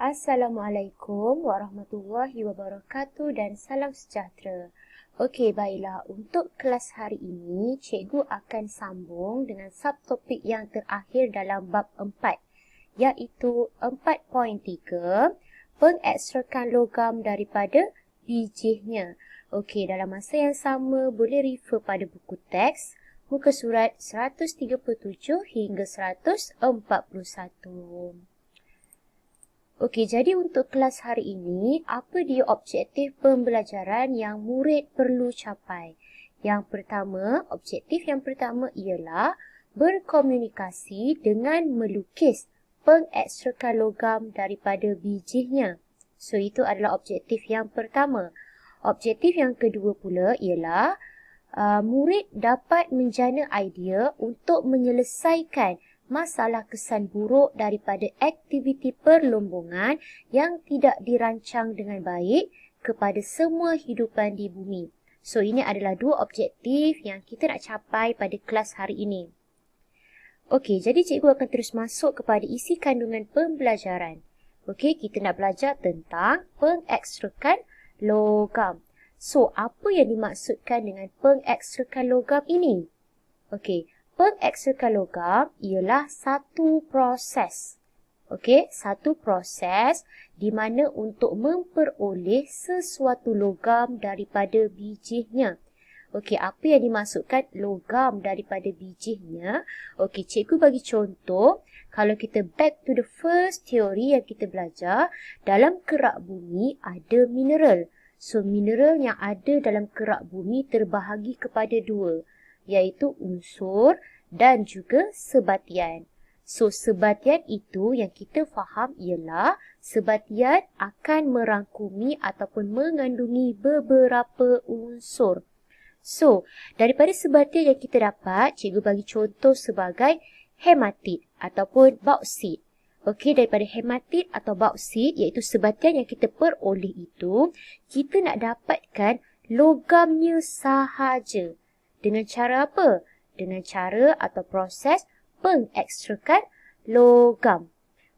Assalamualaikum warahmatullahi wabarakatuh dan salam sejahtera. Okey, baiklah. Untuk kelas hari ini, cikgu akan sambung dengan subtopik yang terakhir dalam bab 4, iaitu 4.3, pengekstrakan logam daripada bijihnya. Okey, dalam masa yang sama, boleh refer pada buku teks, muka surat 137 hingga 141. Okey, jadi untuk kelas hari ini, apa dia objektif pembelajaran yang murid perlu capai? Objektif yang pertama ialah berkomunikasi dengan melukis pengekstrakan logam daripada bijihnya. So, itu adalah objektif yang pertama. Objektif yang kedua pula ialah murid dapat menjana idea untuk menyelesaikan masalah kesan buruk daripada aktiviti perlombongan yang tidak dirancang dengan baik kepada semua hidupan di bumi. So, ini adalah dua objektif yang kita nak capai pada kelas hari ini. Okey, jadi cikgu akan terus masuk kepada isi kandungan pembelajaran. Okey, kita nak belajar tentang pengekstrakan logam. So, apa yang dimaksudkan dengan pengekstrakan logam ini? Okey, pengekstrakan logam ialah satu proses. Okey, satu proses di mana untuk memperoleh sesuatu logam daripada bijihnya. Okey, apa yang dimaksudkan logam daripada bijihnya? Okey, cikgu bagi contoh. Kalau kita back to the first theory yang kita belajar, dalam kerak bumi ada mineral. So, mineral yang ada dalam kerak bumi terbahagi kepada dua, iaitu unsur dan juga sebatian. So, sebatian itu yang kita faham ialah sebatian akan merangkumi ataupun mengandungi beberapa unsur. So, daripada sebatian yang kita dapat, cikgu bagi contoh sebagai hematit ataupun bauksit. Okey, daripada hematit atau bauksit, iaitu sebatian yang kita peroleh itu, kita nak dapatkan logamnya sahaja. Dengan cara apa? Dengan cara atau proses pengekstrakan logam.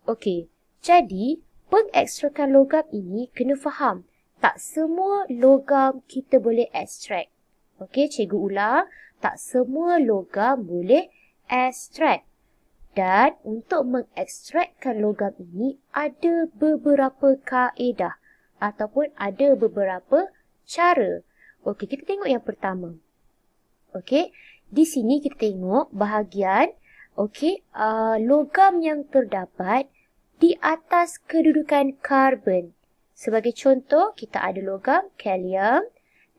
Okey, jadi pengekstrakan logam ini kena faham. Tak semua logam kita boleh ekstrak. Okey, cikgu ulang. Tak semua logam boleh ekstrak. Dan untuk mengekstrakkan logam ini ada beberapa kaedah ataupun ada beberapa cara. Okey, kita tengok yang pertama. Okey, di sini kita tengok bahagian logam yang terdapat di atas kedudukan karbon. Sebagai contoh, kita ada logam kalium,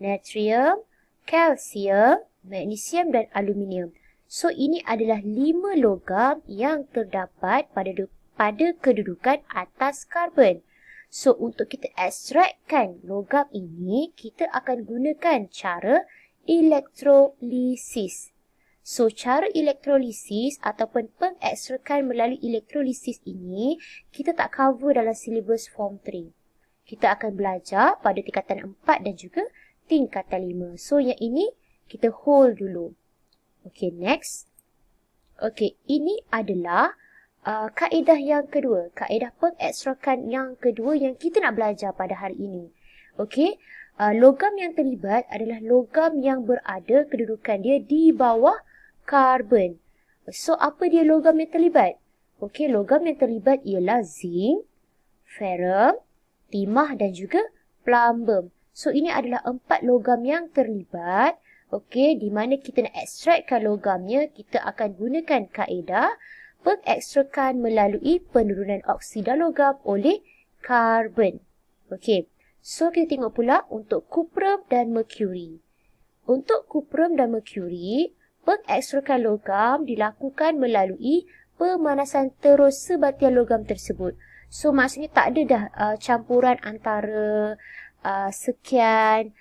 natrium, kalsium, magnesium dan aluminium. So, ini adalah 5 logam yang terdapat pada kedudukan atas karbon. So, untuk kita ekstrakkan logam ini, kita akan gunakan cara elektrolisis. So, cara elektrolisis ataupun pengekstrakan melalui elektrolisis ini, kita tak cover dalam silibus form 3. Kita akan belajar pada tingkatan 4 dan juga tingkatan 5. So, yang ini kita hold dulu. Okey, next. Okey, ini adalah kaedah yang kedua. Kaedah pengekstrakan yang kedua yang kita nak belajar pada hari ini. Okey, logam yang terlibat adalah logam yang berada kedudukan dia di bawah karbon. So, apa dia logam yang terlibat? Okey, logam yang terlibat ialah zinc, ferrum, timah dan juga plumbum. So, ini adalah 4 logam yang terlibat. Okey, di mana kita nak ekstrakkan logamnya, kita akan gunakan kaedah pengekstrakan melalui penurunan oksida logam oleh karbon. Okey, so kita tengok pula untuk kuprum dan merkuri. Untuk kuprum dan merkuri, pengekstrakan logam dilakukan melalui pemanasan terus sebatian logam tersebut. So, maksudnya tak ada dah campuran antara sekian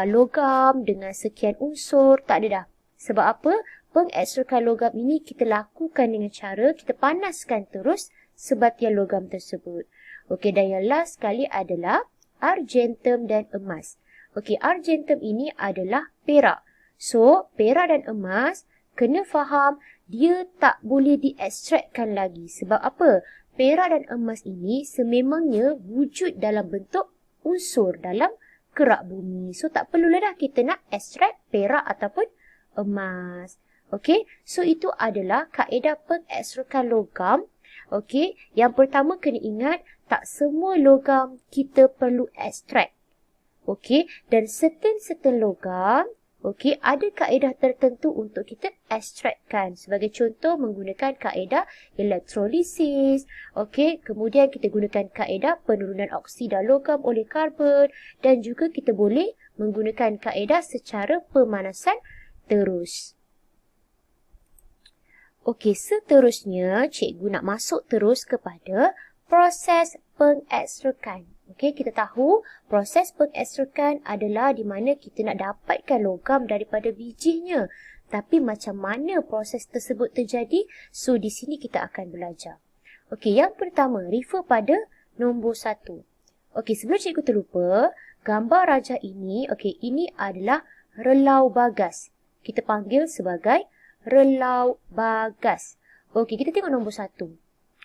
logam dengan sekian unsur, tak ada dah. Sebab apa? Pengekstrakan logam ini kita lakukan dengan cara kita panaskan terus sebatian logam tersebut. Okey, dan yang last sekali adalah argentum dan emas. Okey, argentum ini adalah perak. So, perak dan emas kena faham dia tak boleh diekstrakkan lagi. Sebab apa? perak dan emas ini sememangnya wujud dalam bentuk unsur dalam kerak bumi. So, tak perlulah dah kita nak ekstrak perak ataupun emas. Okey, so itu adalah kaedah pengekstrakan logam. Okey, yang pertama kena ingat, tak semua logam kita perlu ekstrak. Okey, dan certain logam, okey, ada kaedah tertentu untuk kita ekstrakkan. Sebagai contoh, menggunakan kaedah elektrolisis. Okey, kemudian kita gunakan kaedah penurunan oksida logam oleh karbon. Dan juga kita boleh menggunakan kaedah secara pemanasan terus. Okey, seterusnya cikgu nak masuk terus kepada proses pengekstrakan. Okey, kita tahu proses pengekstrakan adalah di mana kita nak dapatkan logam daripada bijinya. Tapi macam mana proses tersebut terjadi? So, di sini kita akan belajar. Okey, yang pertama, refer pada nombor 1. Okey, sebelum cikgu terlupa, gambar raja ini, okey, ini adalah relau bagas. Kita panggil sebagai relau bagas. Okey, kita tengok nombor 1.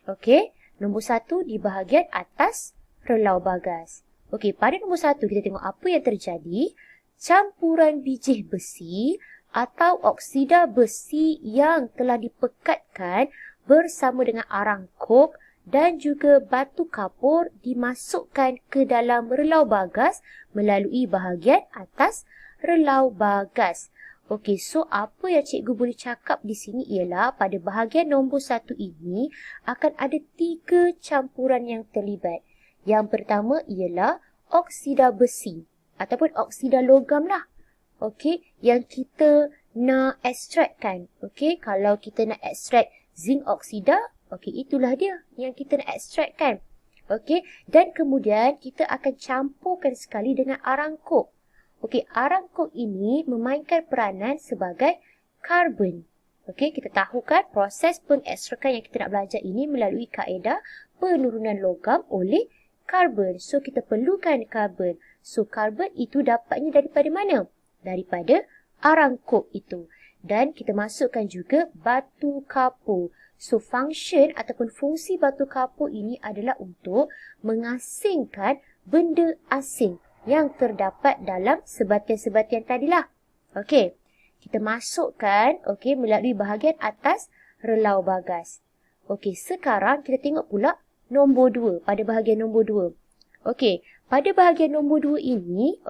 Okey, nombor 1 di bahagian atas relau bagas. Okey, pada nombor 1 kita tengok apa yang terjadi. Campuran biji besi atau oksida besi yang telah dipekatkan bersama dengan arang kok dan juga batu kapur dimasukkan ke dalam relau bagas melalui bahagian atas relau bagas. Okey, so apa yang cikgu boleh cakap di sini ialah pada bahagian nombor 1 ini akan ada 3 campuran yang terlibat. Yang pertama ialah oksida besi ataupun oksida logam lah. Okey, yang kita nak ekstrakkan. Okey, kalau kita nak ekstrak zinc oksida, okey, itulah dia yang kita nak ekstrakkan. Okey, dan kemudian kita akan campurkan sekali dengan arang kok. Okey, arang kok ini memainkan peranan sebagai karbon. Okey, kita tahu kan proses pengekstrakan yang kita nak belajar ini melalui kaedah penurunan logam oleh karbon. So, kita perlukan karbon. So, karbon itu dapatnya daripada mana? Daripada arang kok itu. Dan kita masukkan juga batu kapur. So, function ataupun fungsi batu kapur ini adalah untuk mengasingkan benda asing yang terdapat dalam sebatian-sebatian tadilah. Okey, kita masukkan melalui bahagian atas relau bagas. Okey, sekarang kita tengok pula nombor 2, pada bahagian nombor 2. Okey, pada bahagian nombor 2 ini,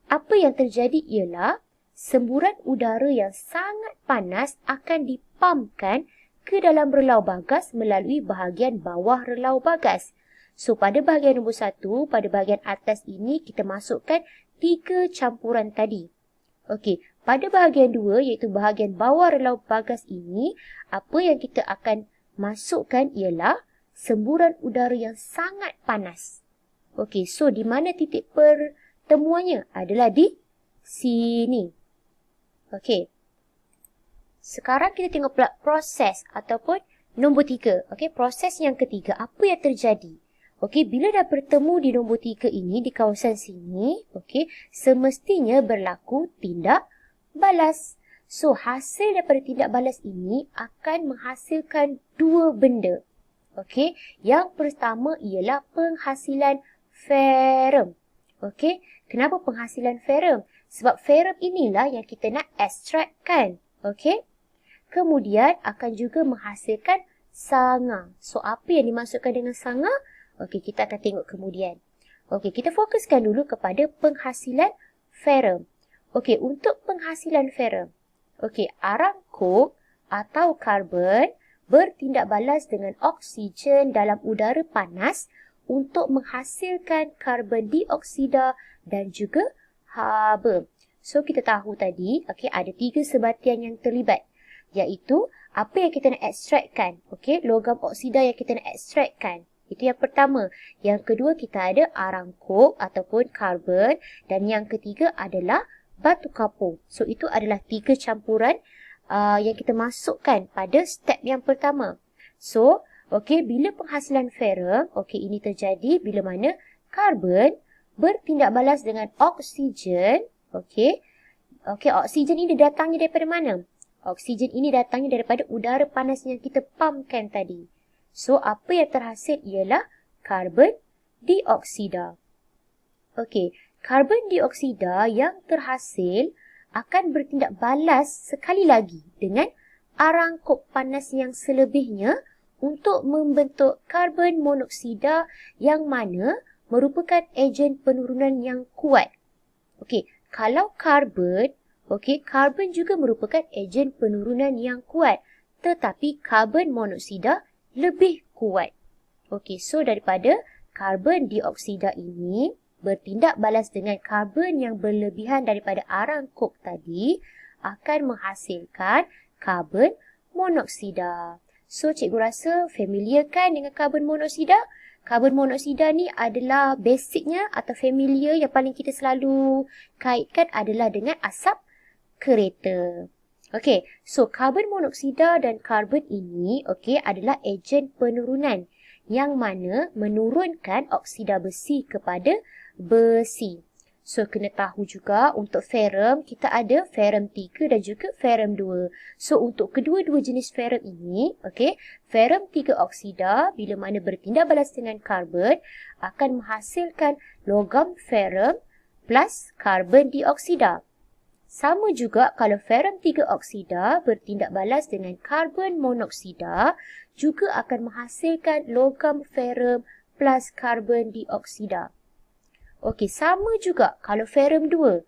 apa yang terjadi ialah semburan udara yang sangat panas akan dipampkan ke dalam relau bagas melalui bahagian bawah relau bagas. So, pada bahagian nombor 1, pada bahagian atas ini kita masukkan 3 campuran tadi. Okey, pada bahagian 2 iaitu bahagian bawah relau bagas ini, apa yang kita akan masukkan ialah semburan udara yang sangat panas. Okey, so di mana titik pertemuannya? Adalah di sini. Okey. Sekarang kita tengok pula proses ataupun nombor 3. Okey, proses yang ketiga, apa yang terjadi? Okey, bila dah bertemu di nombor 3 ini, di kawasan sini, semestinya berlaku tindak balas. So, hasil daripada tindak balas ini akan menghasilkan 2 benda. Okey, yang pertama ialah penghasilan ferrum. Okey, kenapa penghasilan ferrum? Sebab ferrum inilah yang kita nak ekstrakkan. Okey, kemudian akan juga menghasilkan sanga. So, apa yang dimaksudkan dengan sanga? Okey, kita akan tengok kemudian. Okey, kita fokuskan dulu kepada penghasilan ferrum. Okey, untuk penghasilan ferrum. Okey, arang kok atau karbon bertindak balas dengan oksigen dalam udara panas untuk menghasilkan karbon dioksida dan juga haba. So, kita tahu tadi, ada 3 sebatian yang terlibat. Iaitu, apa yang kita nak ekstrakkan? Logam oksida yang kita nak ekstrakkan. Itu yang pertama. Yang kedua, kita ada arang kok ataupun karbon. Dan yang ketiga adalah batu kapur. So, itu adalah 3 campuran yang kita masukkan pada step yang pertama. So, bila penghasilan ferrum, ini terjadi bila mana karbon bertindak balas dengan oksigen. Oksigen ini datangnya daripada mana? Oksigen ini datangnya daripada udara panas yang kita pumpkan tadi. So, apa yang terhasil ialah karbon dioksida. Okey, karbon dioksida yang terhasil akan bertindak balas sekali lagi dengan arang kop panas yang selebihnya untuk membentuk karbon monoksida yang mana merupakan ejen penurunan yang kuat. Okey, kalau karbon, karbon juga merupakan ejen penurunan yang kuat, tetapi karbon monoksida lebih kuat. Okey, so daripada karbon dioksida ini bertindak balas dengan karbon yang berlebihan daripada arang kop tadi akan menghasilkan karbon monoksida. So, cikgu rasa familiar kan dengan karbon monoksida? Karbon monoksida ni adalah basicnya atau familiar yang paling kita selalu kaitkan adalah dengan asap kereta. Okey, so karbon monoksida dan karbon ini adalah ejen penurunan yang mana menurunkan oksida besi kepada besi. So, kena tahu juga untuk ferrum, kita ada ferrum 3 dan juga ferrum 2. So, untuk kedua-dua jenis ferrum ini, ferrum 3 oksida bila mana bertindak balas dengan karbon akan menghasilkan logam ferrum plus karbon dioksida. Sama juga kalau ferrum 3 oksida bertindak balas dengan karbon monoksida juga akan menghasilkan logam ferrum plus karbon dioksida. Okey, sama juga kalau ferrum 2.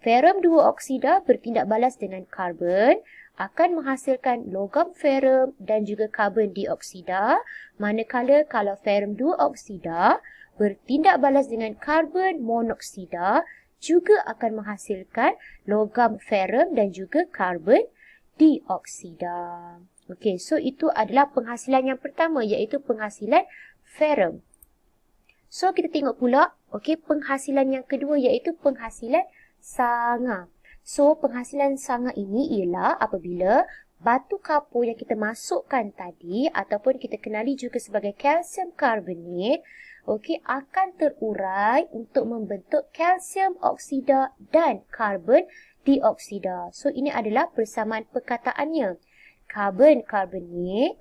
Ferrum 2 oksida bertindak balas dengan karbon akan menghasilkan logam ferrum dan juga karbon dioksida. Manakala kalau ferrum 2 oksida bertindak balas dengan karbon monoksida juga akan menghasilkan logam ferrum dan juga karbon dioksida. Okey, so itu adalah penghasilan yang pertama iaitu penghasilan ferrum. So, kita tengok pula, penghasilan yang kedua iaitu penghasilan sanga. So, penghasilan sanga ini ialah apabila batu kapur yang kita masukkan tadi ataupun kita kenali juga sebagai kalsium karbonat, akan terurai untuk membentuk kalsium oksida dan karbon dioksida. So, ini adalah persamaan perkataannya. Karbon karbonat,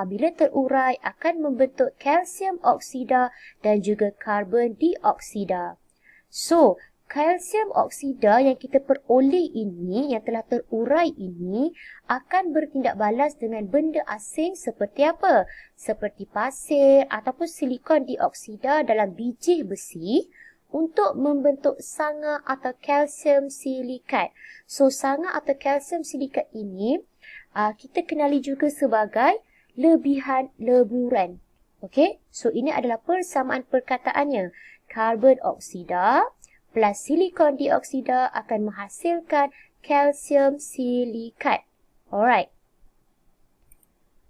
bila terurai akan membentuk kalsium oksida dan juga karbon dioksida. So, kalsium oksida yang kita peroleh ini, yang telah terurai ini, akan bertindak balas dengan benda asing seperti apa? Seperti pasir ataupun silikon dioksida dalam biji besi untuk membentuk sanga atau kalsium silikat. So, sanga atau kalsium silikat ini kita kenali juga sebagai lebihan leburan. So ini adalah persamaan perkataannya. Karbon oksida plus silikon dioksida akan menghasilkan kalsium silikat. Alright.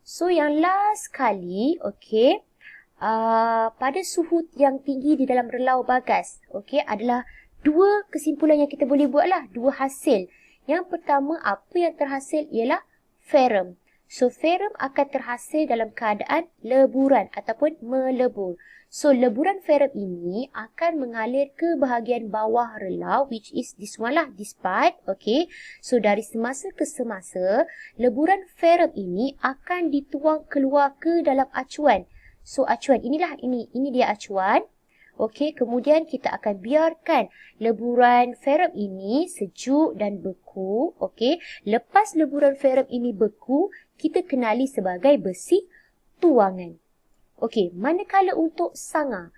So yang last kali, pada suhu yang tinggi di dalam relau bagas, adalah dua kesimpulan yang kita boleh buatlah, dua hasil. Yang pertama, apa yang terhasil ialah ferrum. So, ferrum akan terhasil dalam keadaan leburan ataupun melebur. So, leburan ferrum ini akan mengalir ke bahagian bawah relau, which is this one lah, this part, So, dari semasa ke semasa, leburan ferrum ini akan dituang keluar ke dalam acuan. So, acuan inilah, ini dia acuan. Kemudian kita akan biarkan leburan ferrum ini sejuk dan beku. Lepas leburan ferrum ini beku, kita kenali sebagai besi tuangan. Manakala untuk sanga.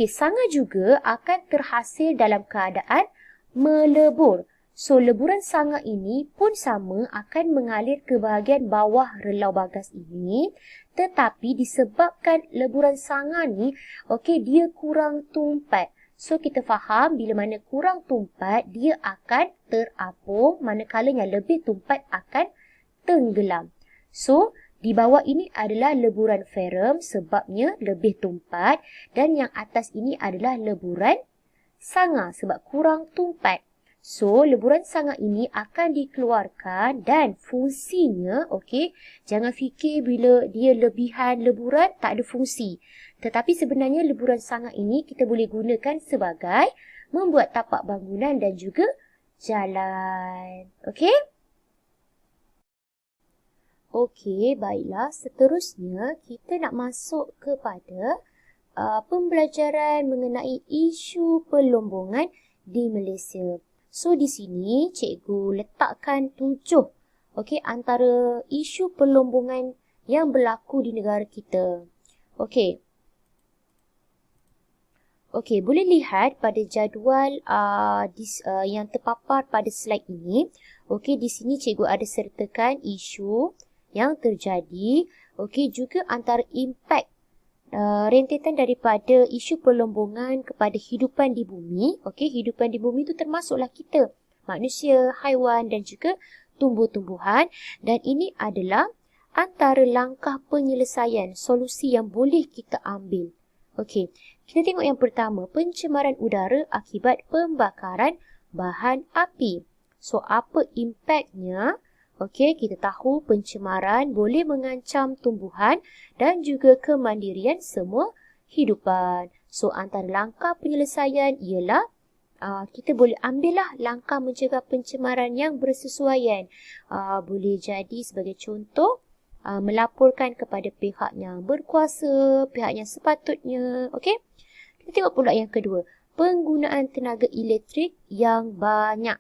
Sanga juga akan terhasil dalam keadaan melebur. So, leburan sanga ini pun sama akan mengalir ke bahagian bawah relau bagas ini. Tetapi disebabkan leburan sanga ni, dia kurang tumpat. So, kita faham bila mana kurang tumpat, dia akan terapung. Manakala yang lebih tumpat akan tenggelam. So, di bawah ini adalah leburan ferrum sebabnya lebih tumpat. Dan yang atas ini adalah leburan sanga sebab kurang tumpat. So, leburan sanga ini akan dikeluarkan dan fungsinya, jangan fikir bila dia lebihan leburan tak ada fungsi. Tetapi sebenarnya leburan sanga ini kita boleh gunakan sebagai membuat tapak bangunan dan juga jalan. Okey, baiklah. Seterusnya, kita nak masuk kepada pembelajaran mengenai isu pelombongan di Malaysia. So, di sini cikgu letakkan 7 antara isu pelombongan yang berlaku di negara kita. Okey, boleh lihat pada jadual yang terpapar pada slide ini. Okey, di sini cikgu ada sertakan isu yang terjadi. Okey, juga antara impak rentetan daripada isu pelombongan kepada hidupan di bumi. Okey, hidupan di bumi itu termasuklah kita, manusia, haiwan dan juga tumbuh-tumbuhan. Dan ini adalah antara langkah penyelesaian, solusi yang boleh kita ambil. Okey, kita tengok yang pertama, pencemaran udara akibat pembakaran bahan api. So, apa impaknya? Okey, kita tahu pencemaran boleh mengancam tumbuhan dan juga kemandirian semua hidupan. So, antara langkah penyelesaian ialah kita boleh ambillah langkah mencegah pencemaran yang bersesuaian. Boleh jadi sebagai contoh, melaporkan kepada pihak yang berkuasa, pihak yang sepatutnya. Okey, kita tengok pula yang kedua, penggunaan tenaga elektrik yang banyak.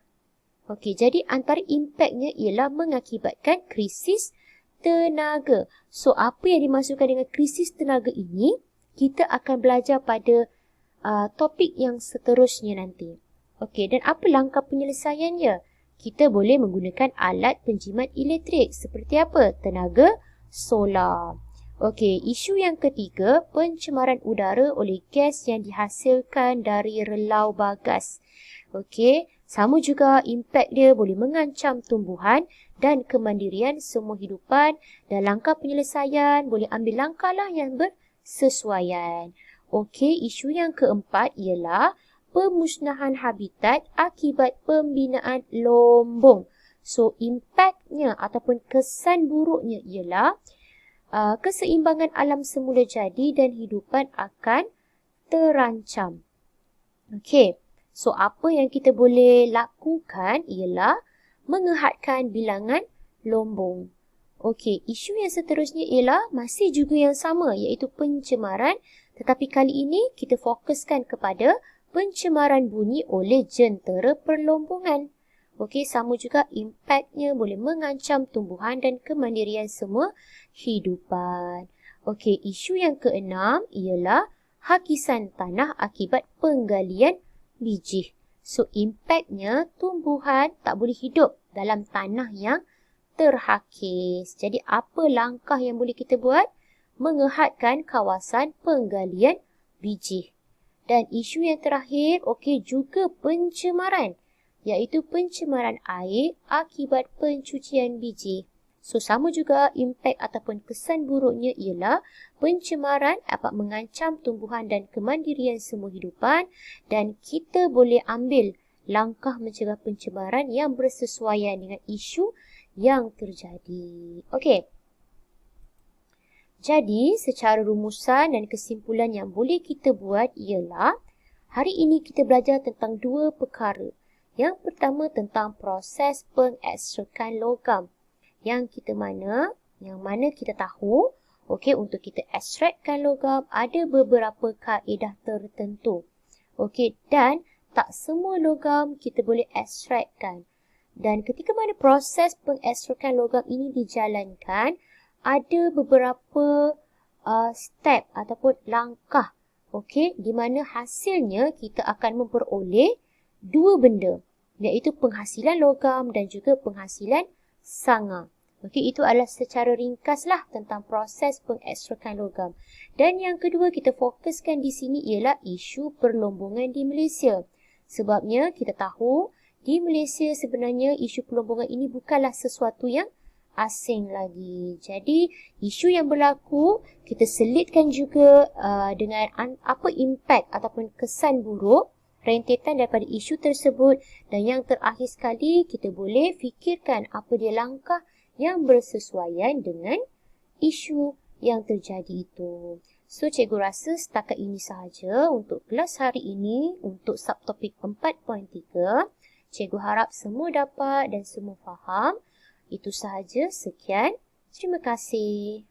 Okey, jadi antara impaknya ialah mengakibatkan krisis tenaga. So, apa yang dimaksudkan dengan krisis tenaga ini, kita akan belajar pada topik yang seterusnya nanti. Okey, dan apa langkah penyelesaiannya? Kita boleh menggunakan alat penjimat elektrik. Seperti apa? Tenaga solar. Okey, isu yang ketiga, pencemaran udara oleh gas yang dihasilkan dari relau bagas. Okey, sama juga impak dia boleh mengancam tumbuhan dan kemandirian semua hidupan. Dan langkah penyelesaian boleh ambil langkahlah yang bersesuaian. Okey, isu yang keempat ialah pemusnahan habitat akibat pembinaan lombong. So, impaknya ataupun kesan buruknya ialah keseimbangan alam semula jadi dan hidupan akan terancam. Okey. So, apa yang kita boleh lakukan ialah mengehadkan bilangan lombong. Okey, isu yang seterusnya ialah masih juga yang sama, iaitu pencemaran. Tetapi kali ini kita fokuskan kepada pencemaran bunyi oleh jentera perlombongan. Okey, sama juga impaknya boleh mengancam tumbuhan dan kemandirian semua hidupan. Okey, isu yang keenam ialah hakisan tanah akibat penggalian biji. So, impaknya tumbuhan tak boleh hidup dalam tanah yang terhakis. Jadi, apa langkah yang boleh kita buat? Mengehadkan kawasan penggalian biji. Dan isu yang terakhir, okey, juga pencemaran, iaitu pencemaran air akibat pencucian biji. So, sama juga impak ataupun kesan buruknya ialah pencemaran dapat mengancam tumbuhan dan kemandirian semua hidupan dan kita boleh ambil langkah mencegah pencemaran yang bersesuaian dengan isu yang terjadi. Okey. Jadi, secara rumusan dan kesimpulan yang boleh kita buat ialah hari ini kita belajar tentang dua perkara. Yang pertama tentang proses pengekstrakan logam. Yang mana kita tahu, okey, untuk kita ekstrakkan logam ada beberapa kaedah tertentu. Okey, dan tak semua logam kita boleh ekstrakkan. Dan ketika mana proses pengekstrakan logam ini dijalankan, ada beberapa step ataupun langkah, okey, di mana hasilnya kita akan memperoleh dua benda, iaitu penghasilan logam dan juga penghasilan sanga. Okey, itu adalah secara ringkaslah tentang proses pengekstrakan logam. Dan yang kedua kita fokuskan di sini ialah isu perlombongan di Malaysia. Sebabnya kita tahu di Malaysia sebenarnya isu perlombongan ini bukanlah sesuatu yang asing lagi. Jadi isu yang berlaku kita selitkan juga dengan apa impak ataupun kesan buruk rentetan daripada isu tersebut. Dan yang terakhir sekali kita boleh fikirkan apa dia langkah yang bersesuaian dengan isu yang terjadi itu. So, cikgu rasa setakat ini sahaja untuk kelas hari ini untuk subtopik 4.3. Cikgu harap semua dapat dan semua faham. Itu sahaja. Sekian. Terima kasih.